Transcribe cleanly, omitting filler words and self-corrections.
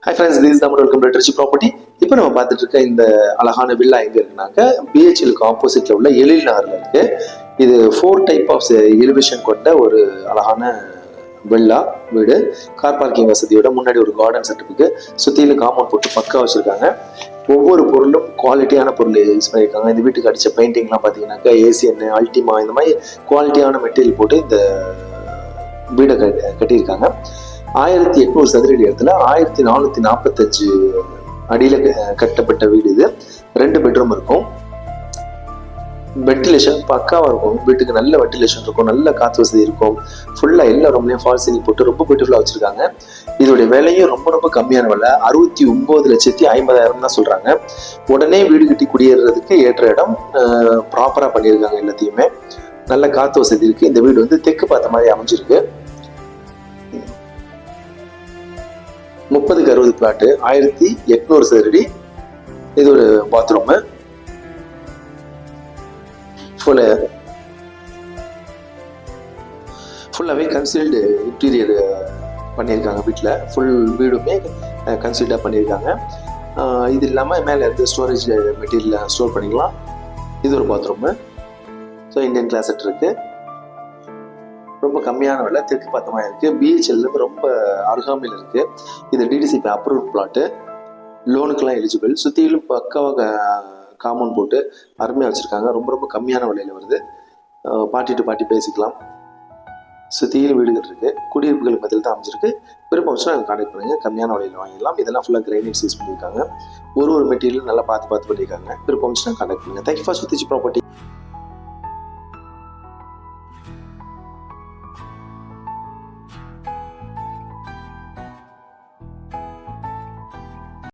Hi friends, this Tamil welcome to rich property. இப்போ நம்ம பார்த்துட்டு இருக்க இந்த அழகான வில்லா எங்கே இருக்குனாக்க பிஹெச்எலுக்கு ஆப்போசிட்ல உள்ள எழில் நகர்ல இருக்கு. இது 4 டைப் ஆஃப் எலிவேஷன் கொண்ட ஒரு அழகான வில்லா வீடு. கார் பார்க்கிங் வசதியோட முன்னாடி ஒரு கார்டன் செட்டப் இருக்கு. சுற்றிலும் காம்பவுண்ட் போட்டு பக்கா வச்சிருக்காங்க. ஒவ்வொரு பொருளும் குவாலிட்டியான பொருள் யூஸ் பண்ணியிருக்காங்க. இந்த வீட்டுக்கு அடித்த பெயிண்டிங்லாம் பார்த்தீங்கன்னாக்கா ஏசியன், அல்டிமா இந்த மாதிரி குவாலிட்டியான மெட்டீரியல் போட்டு இந்த வீடை கட்டியிருக்காங்க. 1800 சதுரடி இடத்துல 1445 அடியில கட்டப்பட்ட வீடு இது. 2 பெட்ரூம் இருக்கும். வென்டிலேஷன் பக்காவா இருக்கும். வீட்டுக்கு நல்ல வென்டிலேஷன் இருக்கும், நல்ல காற்று வசதி இருக்கும். ஃபுல்லா எல்லா ரூம்லயும் ஃபால் சீலிங் போட்டு ரொம்ப பியூட்டிஃபுல்லா வச்சிருக்காங்க. இதோடைய விலையும் ரொம்ப ரொம்ப கம்மியான விலை, 69,50,000 தான் சொல்றாங்க. உடனே வீடு கட்டி குடியேறதுக்கு ஏற்ற இடம், ப்ராப்பரா பண்ணியிருக்காங்க. எல்லாத்தையுமே நல்ல காற்று வசதி இருக்கு. இந்த வீடு வந்து தெற்கு பார்த்த மாதிரி அமைஞ்சிருக்கு. 30க்கு 60 பிளாட்டு, 1800 சதுரடி. இது ஒரு பாத்ரூம். ஃபுல்லாவே கன்சீல்டு இன்டீரியர் பண்ணியிருக்காங்க. வீட்டில் ஃபுல் வீடுமே கன்சீல்டாக பண்ணியிருக்காங்க. இது இல்லாமல் மேலே இருந்து ஸ்டோரேஜ் மெட்டீரியல் ஸ்டோர் பண்ணிக்கலாம். இது ஒரு பாத்ரூமு. ஸோ இந்தியன் கிளாசட் இருக்கு. ரொம்ப கம்மியான விலை, தெற்கு பார்த்தமா இருக்கு. பிஹெச்எல்லேருந்து ரொம்ப அருகாமையில் இருக்கு. இது டிடிசிபி அப்ரூவ்ட் பிளாட்டு, லோனுக்கெல்லாம் எலிஜிபிள். சுற்றிலும் பக்காவாக காம்பவுண்ட் போட்டு அருமையாக வச்சுருக்காங்க. ரொம்ப ரொம்ப கம்மியான விலையில் வருது. பார்ட்டி டு பார்ட்டி பேசிக்கலாம். சுற்றிலும் வீடுகள் இருக்குது. குடியிருப்புகள் மத்தியில் தான் அமைஞ்சிருக்கு. விருப்பம் வச்சுன்னா நாங்கள் கான்டெக்ட் பண்ணுங்கள். கம்மியான விலையில் வாங்கிடலாம். இதெல்லாம் ஃபுல்லாக கிரைனைட்ஸ் யூஸ் பண்ணியிருக்காங்க. ஒரு மெட்டீரியல் நல்லா பார்த்து பண்ணியிருக்காங்க. விருப்பம் வச்சுன்னா கான்டெக்ட் பண்ணுங்கள். Thank you for Richie property.